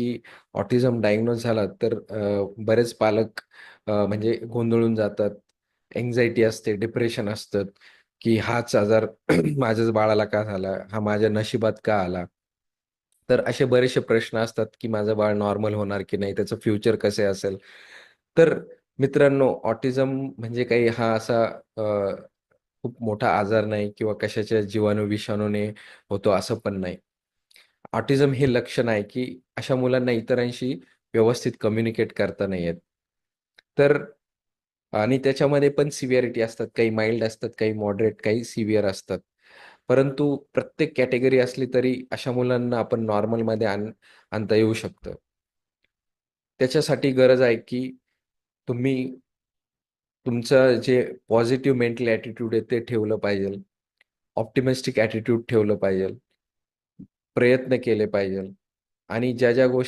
की autism diagnose झाला तर बरेच पालक म्हणजे गोंधळून जातात. अँक्झायटी असते, डिप्रेशन असतं, की हाच आजार माझ्याच बाळाला का झाला? हा माझ्या नशिबात का आला? तर असे बरेचसे प्रश्न असतात, की माझं बाळ नॉर्मल होणार की नाही? त्याचं फ्युचर कसे असेल? तर मित्रांनो, ऑटिझम म्हणजे काही हा असा खूप मोठा आजार नाही किंवा कशाच्या जीवाणू, विषाणूने होतो असं पण नाही. ऑटिझम हे लक्षण आहे, की अशा मुलांना इतरांशी व्यवस्थित कम्युनिकेट करता नाही येत. तर आणि त्याच्यामध्ये पण सिव्हिअरिटी असतात. काही माईल्ड असतात, काही मॉडरेट, काही सिव्हिअर असतात. परंतु प्रत्येक कॅटेगरी असली तरी अशा मुलांना आपण नॉर्मलमध्ये आणता येऊ शकतं. त्याच्यासाठी गरज आहे, की तुम्ही तुमचं जे पॉझिटिव्ह मेंटल ॲटिट्यूड आहे ते ठेवलं पाहिजे. ऑप्टिमिस्टिक ॲटिट्यूड ठेवलं पाहिजे. प्रयत्न केले पाहिजे आणि ज्या-ज्या गोष्टी